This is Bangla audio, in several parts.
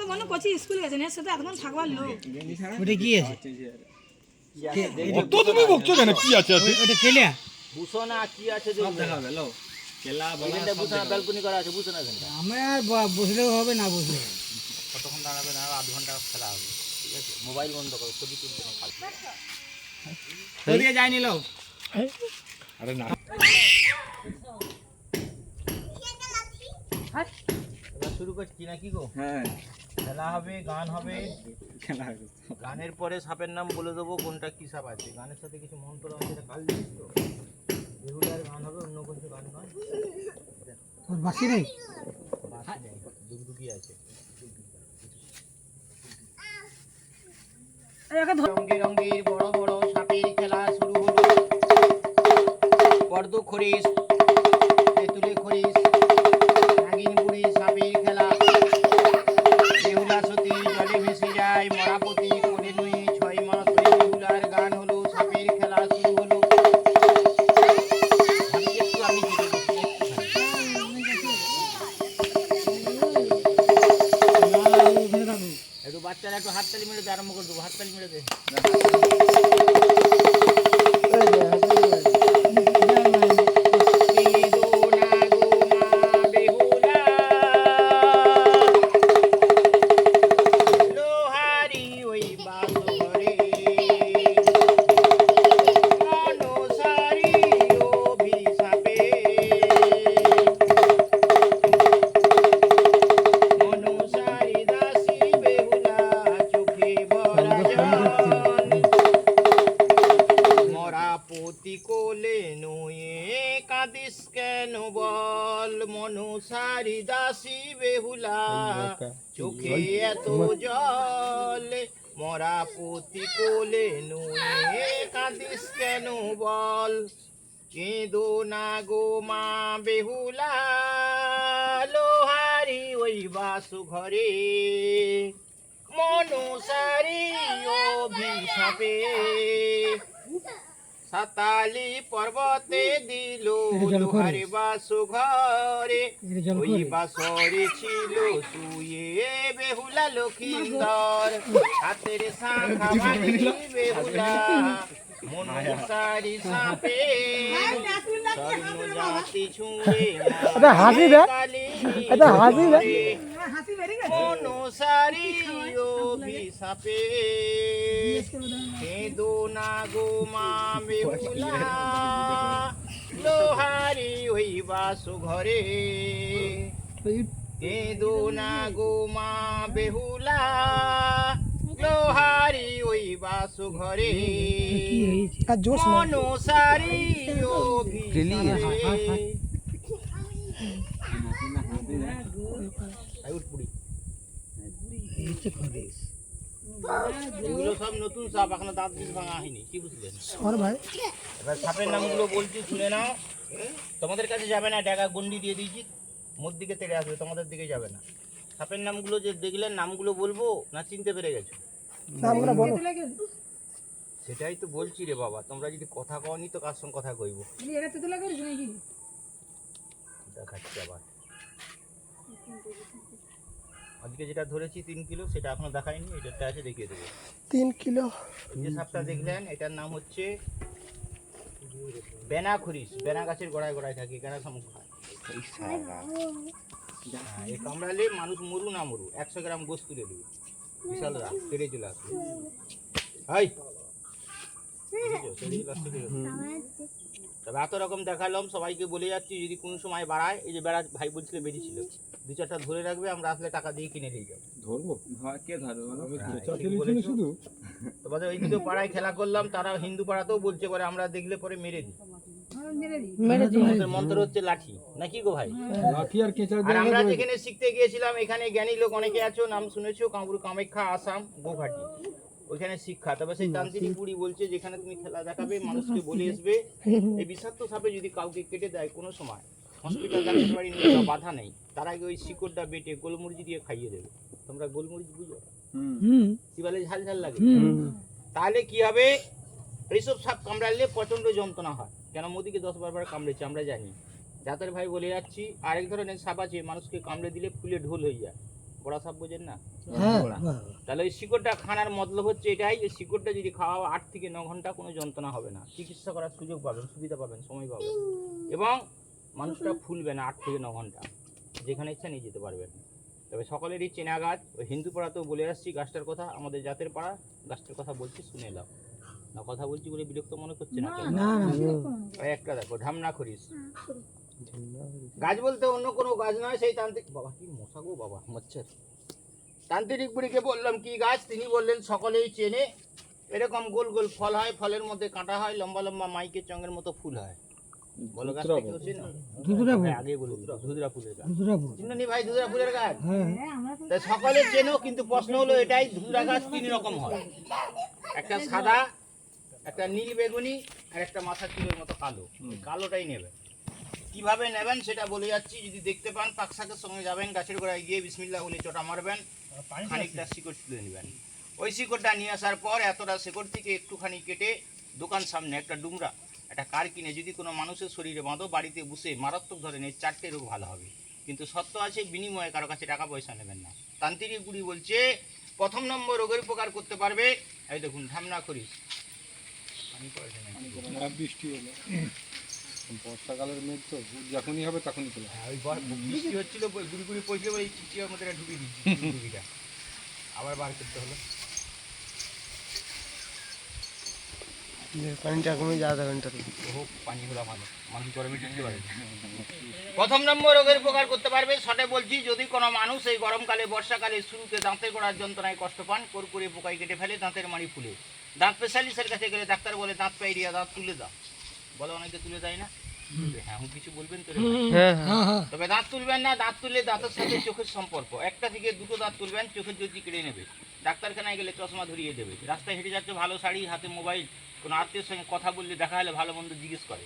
তো মনে করছি স্কুলে গেছে না সাথে এতক্ষণ থাকবার লোক ওটা কি আছে কত তুমি বকছো কেন? কি আছে আছে? ওটা কেলিয়া বুসনা কি আছে সব দেখাবে লো কেলা বলা এখানটা বুসনা ব্যালকনি করা আছে বুসনা এখানটা আমি আর বসলেও হবে না বসলেও হবে। কতক্ষণ দাঁড়াবে না আধ ঘন্টা খেলা হবে ঠিক আছে মোবাইল বন্ধ করো ছবি তুলতে না ওদিকে যায়নি লো আরে না এবার শুরু করছি নাকি গো হ্যাঁ খেলা হবে গান হবে খেলা হবে গানের পরে সাপের নাম বলে দেবো কোনটা কি সাপ আছে গানের সাথে কিছু মন্ত্র আছে এটা কাল জানিস তো বেহুলার গান হবে অন্য কিছু গান নয় তোর বাসি নেই বাঁশি নেই দুগদুগি আছে রঙে রঙের বড় বড় সাপের খেলা শুরু হলো পর্দ খরিস তেঁতুলে খরিস নাগিন বুড়ি সাপের খেলা বেহুলা সতী জলে ভেসে যায় মরাপতি কোলে নুয়ে 6 মাস ধরে বেহুলার গান হলো সাপের খেলা শুরু হলো আমি কেটে দিচ্ছি একটু বাচ্চারা একটু হাততালি মেরে দে আরম্ভ করে দেবো হাততালি মেরে দে কোলে নুয়ে কাঁদিস কেন বল মনুসারি দাসী বেহুলা চোখে এত জল মরা পতি কোলে নুয়ে কাঁদিস কেন বল কেঁদো না গো মা বেহুলা লোহারি ওই বাসু ঘরে মনুসারি অভিশাপে সাতালি পর্বতে দিল লোহারে বাসু ঘরে ওই বাসরে ছিল শুয়ে বেহুলা লক্ষিন্দর হাতের শাখা বাঁধি বেহুলা মনুসারি সাপে স্বর্ণ জাতি ছুঁড়ে মনুসারি অভিশাপে কেঁদো না গো মা বেহুলা লোহারি ওই বাসু ঘরে কেঁদো না গো মা বেহুলা লোহারি ওই বাসু ঘরে মনুসারি অভিশাপে এগুলো সব নতুন সাপ এখনো দাঁত বিষ ভাঙা হয়নি কি বুঝলেন এবার সাপের নামগুলো বলছি শুনে নাও তোমাদের কাছে যাবে না টাকা গন্ডি দিয়ে দিয়েছি মোর দিকে তেড়ে আসবে তোমাদের দিকে যাবে না সাপের নামগুলো যে দেখলেন নামগুলো বলবো না চিনতে পেরে গেছো সেটাই তো বলছি রে বাবা তোমরা যদি কথা কওনি তো কার সঙ্গে কথা কইবো দেখাচ্ছি আবার আজকে যেটা ধরেছি 3 কিলো সেটা এখনো দেখাইনি এটাতে আছে দেখিয়ে দেবো 3 কিলো যে সাপটা দেখলেন এটার নাম হচ্ছে বেনা খরিস বেনা গাছের গোড়ায় গোড়ায় থাকে কেনা শামুক খায় এই কামড়ালে মানুষ মরু না মরু 100 গ্রাম গোস তুলে দেবে বিশাল রাত কেটে চলে আসবে হাই তবে এত রকম দেখালাম সবাইকে বলে যাচ্ছি যদি কোনো সময় বাড়ায় এই যে বেড়া ভাই বলছিল বেরিয়েছিল 2-4টা ধরে রাখবে আমরা আসলে টাকা দিয়ে কিনে নিয়ে যাবো ধরবো কে খেলেছি শুধু তোমাদের ওই দিকে পাড়ায় খেলা করলাম তারা হিন্দু পাড়াতেও বলছে পরে আমরা দেখলে পরে মেরে দিই আমাদের মন্ত্র হচ্ছে লাঠি নাকি গো ভাই লাঠি আর কেঁচা আর আমরা যেখানে শিখতে গিয়েছিলাম এখানে জ্ঞানী লোক অনেকে আছো নাম শুনেছো কামরূপ কামাখ্যা আসাম গৌহাটি ওইখানে শিক্ষা তবে সেই তান্ত্রিক বুড়ি বলছে যেখানে তুমি খেলা দেখাবে মানুষকে বলে আসবে এই বিষাক্ত সাপে যদি কাউকে কেটে দেয় কোনো সময় হসপিটাল ডাক্তার বাড়ি নিয়ে যাওয়া বাধা নেই তার আগে ওই শিকড়টা বেটে গোলমরিচ দিয়ে খাইয়ে দেবে তোমরা গোলমরিচ বুঝো কি বলে ঝাল ঝাল লাগে তাহলে কি হবে এইসব সাপ কামড়ালে প্রচন্ড যন্ত্রণা হয় কেন মোদিকে 10-12 বার কামড়েছে আমরা জানি জাতের ভাই বলে যাচ্ছি আরেক ধরনের সাপ আছে মানুষকে কামড়ে দিলে ফুলে ঢোল হয়ে যায় বড়া সাপ বোঝেন না? হ্যাঁ বড়া। তাহলে ওই শিকড়টা খানার মতলব হচ্ছে এটাই, যে শিকড়টা যদি খাওয়া 8 থেকে 9 ঘন্টা কোনো যন্ত্রণা হবে না, চিকিৎসা করার সুযোগ পাবেন, সুবিধা পাবেন, সময় পাবেন, এবং মানুষটা ফুলবে না 8 থেকে 9 ঘন্টা, যেখানে ইচ্ছা নিয়ে যেতে পারবেন। তবে সকলেরই চেনা গাছ, ওই হিন্দু পাড়াতেও বলে আসছি গাছটার কথা, আমাদের জাতের পাড়া গাছটার কথা বলছি, শুনে নাও। না কথা বলছি বলে বিরক্ত মনে করছে না তো? না না ওই একটা দেখো ঢামনা খরিস গাছ বলতে অন্য কোনো গাছ নয়, সেই তান্ত্রিক বাবা কি মশা গো বাবা মচ্ছর, তান্ত্রিক বুড়িকে বললাম কি গাছ, তিনি বললেন সকলেই চেনে, এরকম গোল গোল ফল হয়, ফলের মধ্যে কাঁটা হয়, লম্বা লম্বা মাইকের চঙ্গের মতো ফুল হয়। বলো গাছটা কেউ চেনো? ধুধরা ফুল। আগে বলে দিল ধুধরা ফুলের গাছ। ধুধরা ফুল। চিনি ভাই ধুধরা ফুলের গাছ? হ্যাঁ তাই সকলে চেনো, কিন্তু প্রশ্ন হলো এটাই, ধুধরা গাছ 3 রকম হয়, একটা সাদা, একটা নীল বেগুনি, আর একটা মাথা চুলের মতো কালো। কালোটাই নেবেন। কিভাবে নেবেন সেটা বলে যাচ্ছি। যদি দেখতে পান পাকশাকের সঙ্গে যাবেন, গাছের গোড়ায় গিয়ে বিসমিল্লাহ বলে চটা মারবেন, খানিকটা শিকড় তুলে নেবেন। ওই শিকড়টা নিয়ে আসার পর এতটা শিকড় থেকে একটুখানি কেটে দোকান সামনে একটা ডুমরা, একটা কার কিনে যদি কোনো মানুষের শরীরে বাঁধো, বাড়িতে বসে মারাত্মক ধরনের 4টে রোগ ভালো হবে। কিন্তু সত্য আছে, বিনিময়ে কারো কাছে টাকা পয়সা নেবেন না। তান্ত্রিক গুড়ি বলছে 1 নম্বর রোগের উপকার করতে পারবে। এই দেখুন ঢামনা খরিস, পানি পড়েছে নাকি? বৃষ্টি হলো, বর্ষাকালের মেঘ তো, যখনই হবে তখনই চলে আসবে। ওই বৃষ্টি হচ্ছিল, গুড়ি গুড়ি পড়ছিল, ওই চিচিয়ার মধ্যে এটা ঢুকিয়ে দিচ্ছি ডুবিটা, আবার বার করতে হলো। পানিটা কমে যাওয়া যাবে হোক পানি হলো ভালো, মানুষ গরমে ঢুকতে পারে। 1 নম্বর রোগের উপকার করতে পারবে, শর্টে বলছি, যদি কোনো মানুষ এই গরমকালে বর্ষাকালে শুরুতে দাঁতের গোড়ার যন্ত্রণায় কষ্ট পান, কুরকুরে পোকায় কেটে ফেলে, দাঁতের মাড়ি ফুলে, দাঁত স্পেশালিস্টের কাছে গেলে ডাক্তার বলে দাঁত পাইরিয়া, দাঁত তুলে দাও, বলে অনেকে তুলে দেয় না। হ্যাঁ কিছু বলবেন তো? হ্যাঁ হ্যাঁ তবে দাঁত তুলবেন না, দাঁত তুললে দাঁতের সাথে চোখের সম্পর্ক, একটা থেকে 2টো দাঁত তুলবেন, চোখের জ্যোতি কেড়ে নেবে, ডাক্তারখানায় গেলে চশমা ধরিয়ে দেবে, রাস্তায় হেঁটে যাচ্ছে ভালো শাড়ি হাতে মোবাইল, কোনো আত্মীয়ের সঙ্গে কথা বললে দেখা হলে ভালো মন্দ জিজ্ঞেস করে,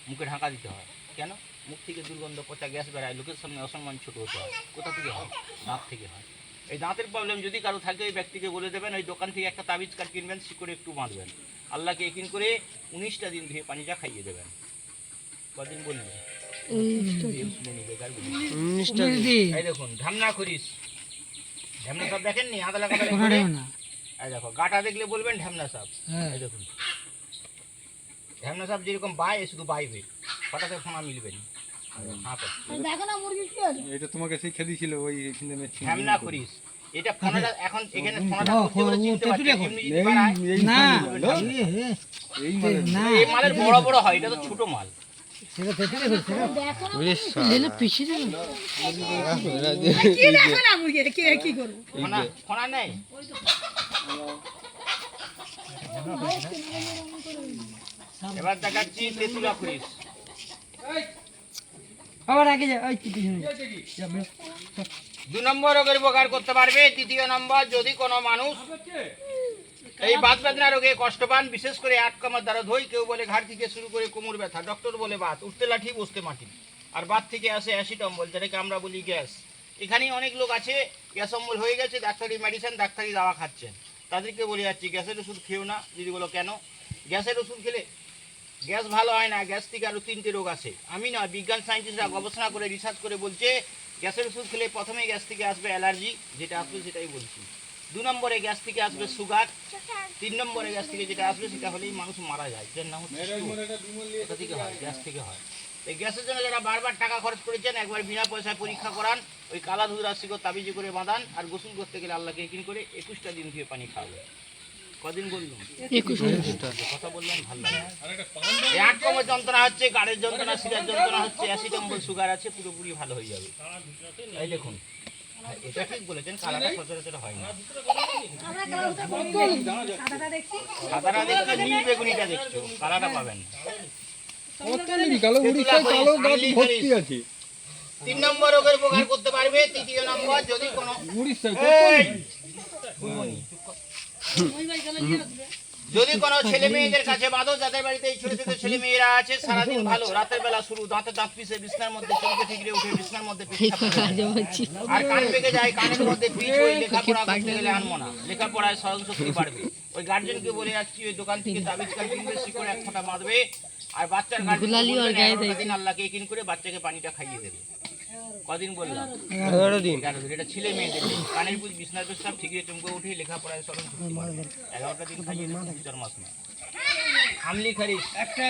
মুখে ঢাকা দিতে হয়। কেন? মুখ থেকে দুর্গন্ধ পচা গ্যাস বেড়ায়, লোকের সামনে অসম্মান ছোট হতে হয়। কোথা থেকে হয়? দাঁত থেকে হয়। এই দাঁতের প্রবলেম যদি কারো থাকে, ওই ব্যক্তিকে বলে দেবেন ওই দোকান থেকে একটা তাবিজ কাঠ কিনবেন, শিকড়ে একটু বাঁধবেন, আল্লাহকে একিন করে 19টা দিন ধুয়ে পানিটা খাইয়ে দেবেন। কদিন বললেন? এই দেখুন ঢামনা খরিস, ঢামনা সাপ দেখেননি? আদা লাগা না এই দেখো গাটা দেখলে বলবেন ঢামনা সাপ। হ্যাঁ এই দেখুন ঢামনা সাপ যেরকম বাইরে শুধু বাইবে, হঠাৎ ফোনা মিলবে না। দেখো না মুরগি কি আছে? এটা তোমাকে শিক্ষা দিয়েছিল ওই এখানে মেশিন। ঢামনা খরিস, এটা ফোনাটা এখন এখানে ফোনাটা ও, করতে বলে ও, চিনতে তেঁতুলিয়া পারছেন, খরিস। এমনি যদি বাড়ায়, না এই মানে না এই মালের বড় বড় হয়, এটা তো ছোট মাল। সেটা তেতুলে হচ্ছে না দেখো না লেলে পিছিয়ে দেবে কি দেখো না মুরগি, এটা কি কি করব? ফোনা ফোনা নেই। এবার দেখাচ্ছি তেঁতুলা খরিস। আবার আগে যা ওই পিছনে যাবে 2 নম্বর রোগের উপকার করতে পারবে। 3য় নম্বর, যদি কোনো মানুষ এই বাত বেদনা রোগে কষ্ট পান, বিশেষ করে আটকামার দ্বারা ধই, কেউ বলে ঘাড় থেকে শুরু করে কোমর ব্যথা, ডক্টর বলে বাত, উঠতে লাঠি বসতে মাটি, আর বাত থেকে আসে অ্যাসিড অম্বল, যেটাকে আমরা বলি গ্যাস। এখানে অনেক লোক আছে গ্যাস অম্বল হয়ে গেছে, ডাক্তারি মেডিসিন ডাক্তারি দাওয়া খাচ্ছেন, তাদেরকে বলে যাচ্ছি গ্যাসের ওষুধ খেও না। যদি বলো কেন? গ্যাসের ওষুধ খেলে গ্যাস ভালো হয় না, গ্যাস থেকে আরও 3টে রোগ আসে। আমি না, বিজ্ঞান সায়েন্টিস্টরা গবেষণা করে রিসার্চ করে বলছে গ্যাসের ওষুধ খেলে প্রথমে গ্যাস থেকে আসবে অ্যালার্জি, যেটা আসবে সেটাই বলছি। 2 নম্বরে গ্যাস থেকে আসবে সুগার, 3 নম্বরে গ্যাস থেকে যেটা আসবে সেটা হলেই মানুষ মারা যায়, যার নাম হচ্ছে stroke। কোথা থেকে হয়? গ্যাস থেকে হয়। এই গ্যাসের জন্য যারা বারবার টাকা খরচ করেছেন, একবার বিনা পয়সায় পরীক্ষা করান, ওই কালা ধুরা শিকড় তাবিজি করে বাঁধান, আর গোসল করতে গেলে আল্লাহকে একিন করে 21টা দিন ধুয়ে পানি খাওয়াবে। কদিন বললাম? 21টা কথা বললাম, ভালো লাগে। এই 8 কমের যন্ত্রণা হচ্ছে, গাড়ের যন্ত্রণা, শিরার যন্ত্রণা হচ্ছে, অ্যাসিড অম্বল সুগার আছে, পুরোপুরি ভালো হয়ে যাবে। এই দেখুন এটা ঠিক বলেছেন, কালাটা সচরাচর হয় না। আমরা কালারটা কত সাদাটা দেখছি। সাদাটা দেখছো, নীল বেগুনিটা দেখছো, কালাটা পাবেন না। কত নিবি? কালো উড়িষ্যায় কালো গাছ ভর্তি আছে। 3 নম্বর রোগের উপকার করতে পারবে। 3য় নম্বর, যদি কোনো উড়িষ্যায় এই! ওই ভাই গেলে নিয়ে আসবে। যদি কোনো ছেলে মেয়েদের কাছে বাঁধো, যাদের বাড়িতে এই ছোট ছোট ছেলে মেয়েরা আছে, সারাদিন ভালো, রাতের বেলা শুরু, দাঁতে দাঁত পিষে বিছনার মধ্যে চমকে ঠিকরে উঠে বিছনার মধ্যে আর কান পেকে যায়, কানের মধ্যে পিচ, ওই লেখাপড়া করতে গেলে আনবো না, লেখাপড়ায় স্মরণ শক্তি বাড়বে। ওই গার্জেনকে বলে যাচ্ছি ওই দোকান থেকে তাবিজ কাঠ কিনবে, শিকড়ে 1 ফোঁটা বাঁধবে, আর বাচ্চার গার্জেন আল্লাহকে একিন করে বাচ্চাকে পানিটা খাইয়ে দেবে। কদিন বললাম 11 দিন 11 দিন। এটা ছেলে মেয়েদের নেই। কানের পুজ বিছনার সব ঠিক আছে, চমকে উঠে লেখাপড়ায় সরল 11টা দিন খাইয়ে 2-4 মাস না। আমলি খারিস একটা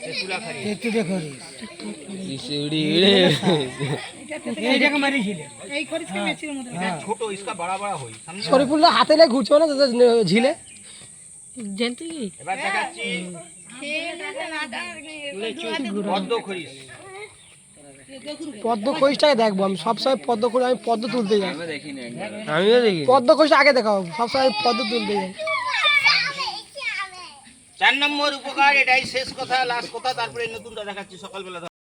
তেতুলা খারিস তেতুলে করে শিউড়ি এইটাকে মারিছিলে এই খরিচ কে মেচির মতো এটা ছোট इसका बड़ा बड़ा होई समझे। শরীফুল্লাহ হাতে লে ঘুরছো না ঝিলে জানতে কি এবার দেখাচ্ছি পদ্ম খরিস। পদ্ম খোঁজটাকে দেখবো আমি সবসময় পদ্ম করে আমি পদ্ম তুলতে যাই আমিও দেখি পদ্ম খোঁজটা আগে দেখাও সবসময় পদ্ম তুলতে যাই 4 নম্বর উপকার, এটাই শেষ কথা, লাস্ট কথা, তারপরে নতুনটা দেখাচ্ছি সকালবেলা।